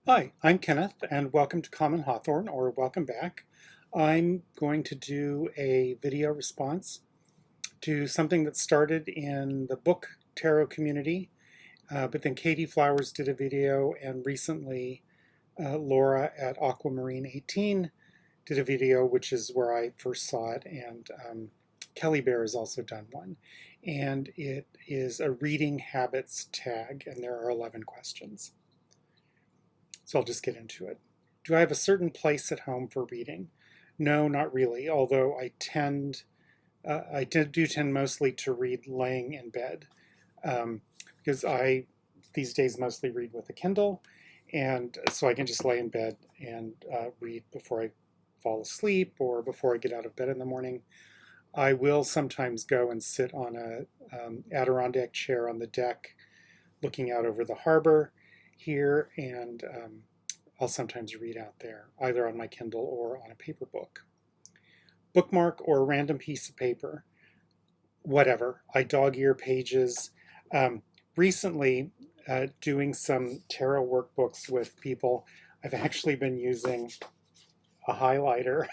Hi, I'm Kenneth, and welcome to Common Hawthorne, or welcome back. I'm going to do a video response to something that started in the book tarot community, but then Katie Flowers did a video, and recently Laura at Aquamarine 18 did a video, which is where I first saw it, and Kelly Bear has also done one. And it is a reading habits tag, and there are 11 questions. So I'll just get into it. Do I have a certain place at home for reading? No, not really, although I do tend mostly to read laying in bed, because I these days mostly read with a Kindle, and so I can just lay in bed and read before I fall asleep or before I get out of bed in the morning. I will sometimes go and sit on a Adirondack chair on the deck looking out over the harbor here, and I'll sometimes read out there, either on my Kindle or on a paper book. Bookmark or a random piece of paper, whatever. I dog ear pages. Recently, doing some tarot workbooks with people, I've actually been using a highlighter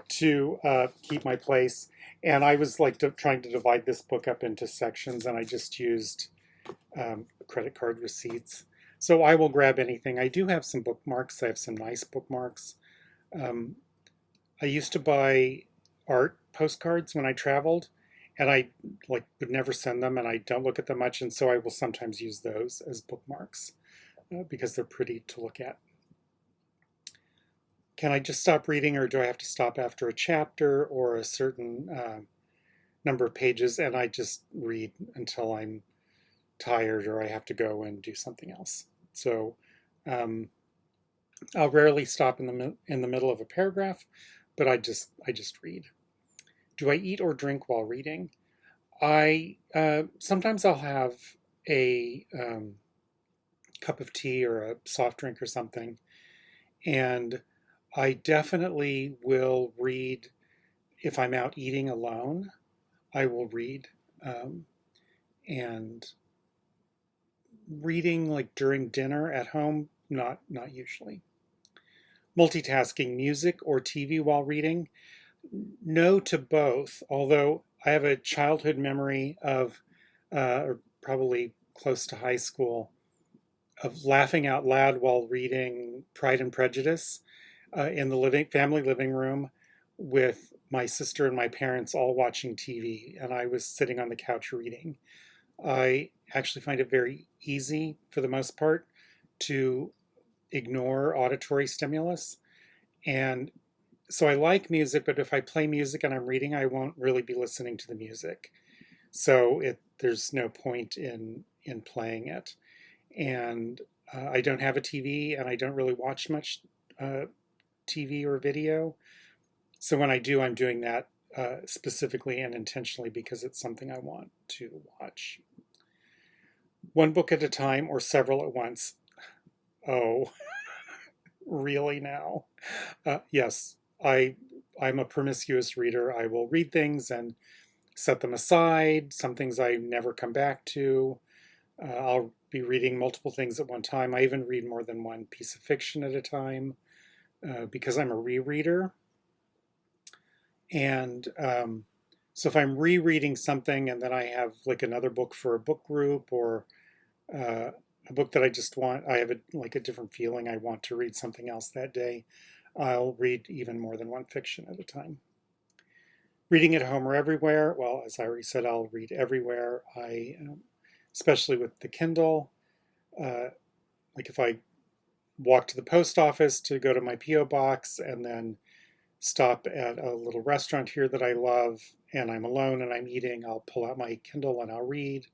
to keep my place. And I was like trying to divide this book up into sections, and I just used credit card receipts. So I will grab anything. I do have some bookmarks. I have some nice bookmarks. Um, I used to buy art postcards when I traveled, and I would never send them, and I don't look at them much, and so I will sometimes use those as bookmarks because they're pretty to look at. Can I just stop reading, or do I have to stop after a chapter or a certain number of pages? And I just read until I'm tired or I have to go and do something else. So I'll rarely stop in the middle of a paragraph, but I just read. Do I eat or drink while reading? I sometimes I'll have a cup of tea or a soft drink or something, and I definitely will read if I'm out eating alone. I will read, and reading like during dinner at home, not usually. Multitasking, music or TV while reading? No to both, although I have a childhood memory of, or probably close to high school, of laughing out loud while reading Pride and Prejudice in the family living room with my sister and my parents all watching TV, and I was sitting on the couch reading. I actually find it very easy, for the most part, to ignore auditory stimulus. And so I like music, but if I play music and I'm reading, I won't really be listening to the music. So there's no point in playing it. And I don't have a TV, and I don't really watch much TV or video. So when I do, I'm doing that specifically and intentionally because it's something I want to watch. One book at a time or several at once? Oh, really now? Yes, I'm a promiscuous reader. I will read things and set them aside. Some things I never come back to. I'll be reading multiple things at one time. I even read more than one piece of fiction at a time because I'm a rereader. And so if I'm rereading something and then I have like another book for a book group, or a book that I have a different feeling, I want to read something else that day, I'll read even more than one fiction at a time. Reading at home or everywhere? Well, as I already said, I'll read everywhere. Especially with the Kindle, like if I walk to the post office to go to my P.O. box and then stop at a little restaurant here that I love and I'm alone and I'm eating, I'll pull out my Kindle and I'll read.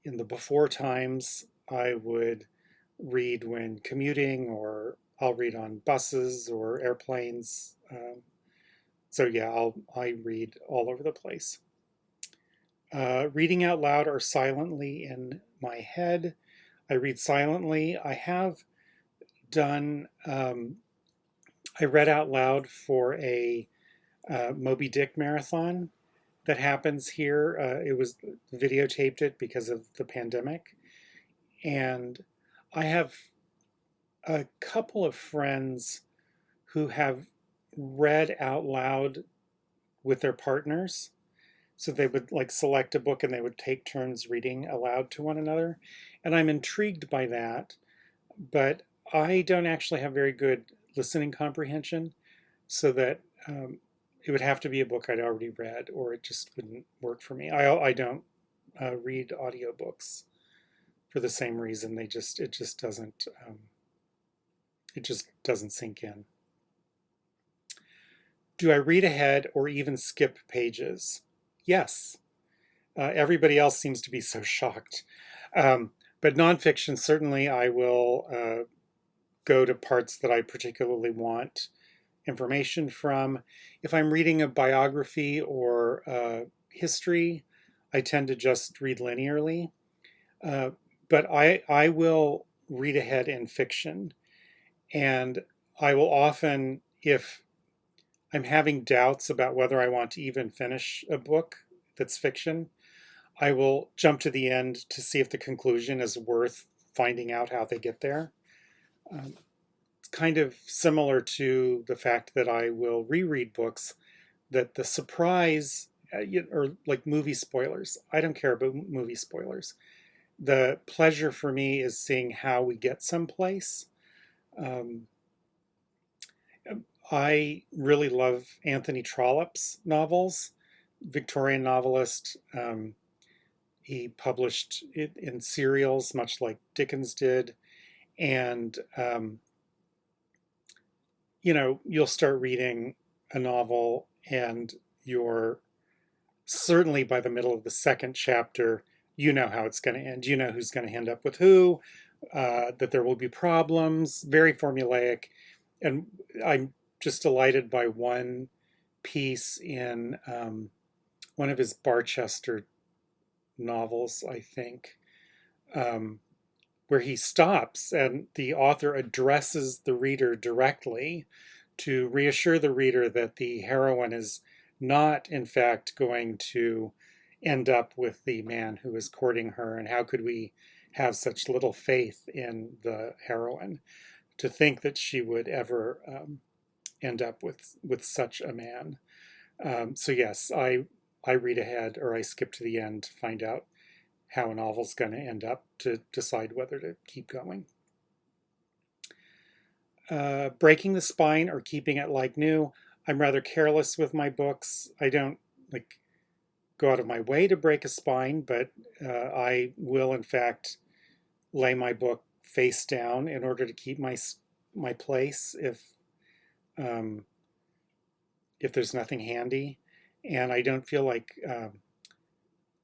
In the before times, I would read when commuting, or I'll read on buses or airplanes. So yeah, I read all over the place. Reading out loud or silently in my head? I read silently. I have done, I read out loud for a Moby Dick marathon that happens here. It was videotaped it because of the pandemic. And I have a couple of friends who have read out loud with their partners. So they would like select a book and they would take turns reading aloud to one another. And I'm intrigued by that, but I don't actually have very good listening comprehension, so that it would have to be a book I'd already read, or it just wouldn't work for me. I don't read audiobooks for the same reason. It just doesn't sink in. Do I read ahead or even skip pages? Yes. Everybody else seems to be so shocked. But nonfiction, certainly I will go to parts that I particularly want information from. If I'm reading a biography or history, I tend to just read linearly. But I will read ahead in fiction. And I will often, if I'm having doubts about whether I want to even finish a book that's fiction, I will jump to the end to see if the conclusion is worth finding out how they get there. It's kind of similar to the fact that I will reread books that the surprise, or like movie spoilers. I don't care about movie spoilers. The pleasure for me is seeing how we get someplace. Um, I really love Anthony Trollope's novels, Victorian novelist. He published it in serials, much like Dickens did. And, you'll start reading a novel and you're certainly by the middle of the second chapter, you know how it's going to end. You know who's going to end up with who, that there will be problems, very formulaic. And I'm just delighted by one piece in one of his Barchester novels, I think, where he stops and the author addresses the reader directly to reassure the reader that the heroine is not, in fact, going to end up with the man who is courting her. And how could we have such little faith in the heroine to think that she would ever end up with such a man? So yes, I read ahead or I skip to the end to find out how a novel's going to end up to decide whether to keep going. Breaking the spine or keeping it like new. I'm rather careless with my books. I don't like go out of my way to break a spine, but I will in fact lay my book face down in order to keep my place if there's nothing handy. And I don't feel like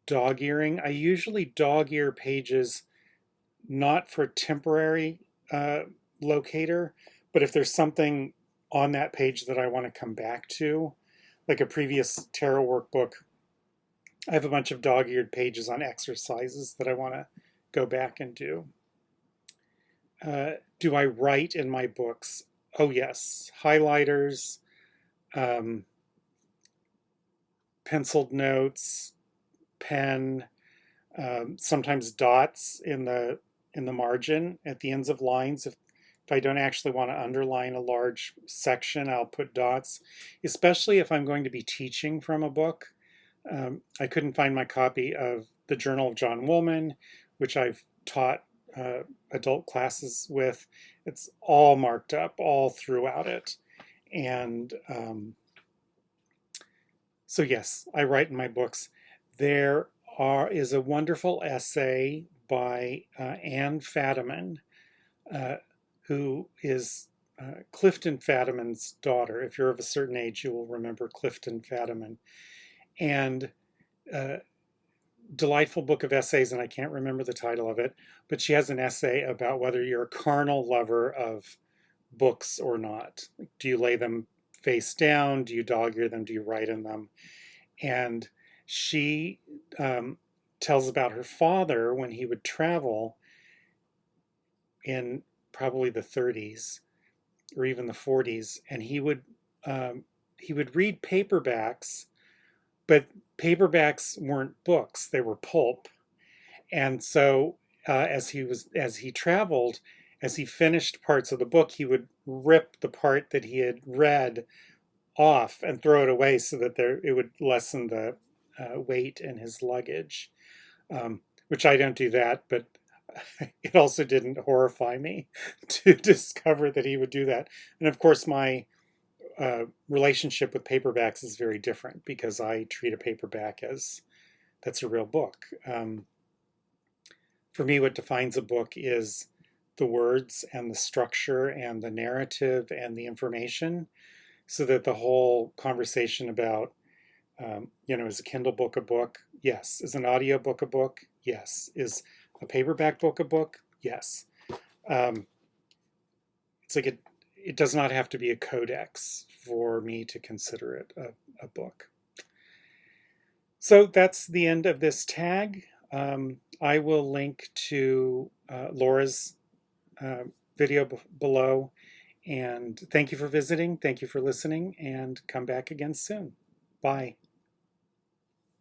dog earing. I usually dog ear pages not for temporary locator, but if there's something on that page that I want to come back to, like a previous tarot workbook, I have a bunch of dog-eared pages on exercises that I want to go back and do. Do I write in my books? Oh yes, highlighters, penciled notes, pen, sometimes dots in the margin at the ends of lines. If I don't actually want to underline a large section, I'll put dots, especially if I'm going to be teaching from a book. I couldn't find my copy of The Journal of John Woolman, which I've taught adult classes with. It's all marked up all throughout it. And so yes, I write in my books. There is a wonderful essay by Anne Fadiman, who is Clifton Fadiman's daughter. If you're of a certain age, you will remember Clifton Fadiman. And delightful book of essays, and I can't remember the title of it, but she has an essay about whether you're a carnal lover of books or not. Do you lay them face down? Do you dog ear them? Do you write in them? And she tells about her father when he would travel in probably the 30s or even the 40s, and he would read paperbacks, but paperbacks weren't books, they were pulp. And so as he traveled, as he finished parts of the book, he would rip the part that he had read off and throw it away so that it would lessen the weight in his luggage. Which I don't do that, but it also didn't horrify me to discover that he would do that. And of course, my relationship with paperbacks is very different because I treat a paperback as that's a real book. For me, what defines a book is the words and the structure and the narrative and the information, so that the whole conversation about, is a Kindle book a book? Yes. Is an audio book a book? Yes. Is a paperback book a book? Yes. It's like it does not have to be a codex for me to consider it a book. So that's the end of this tag. I will link to Laura's video below. And thank you for visiting. Thank you for listening, and come back again soon. Bye.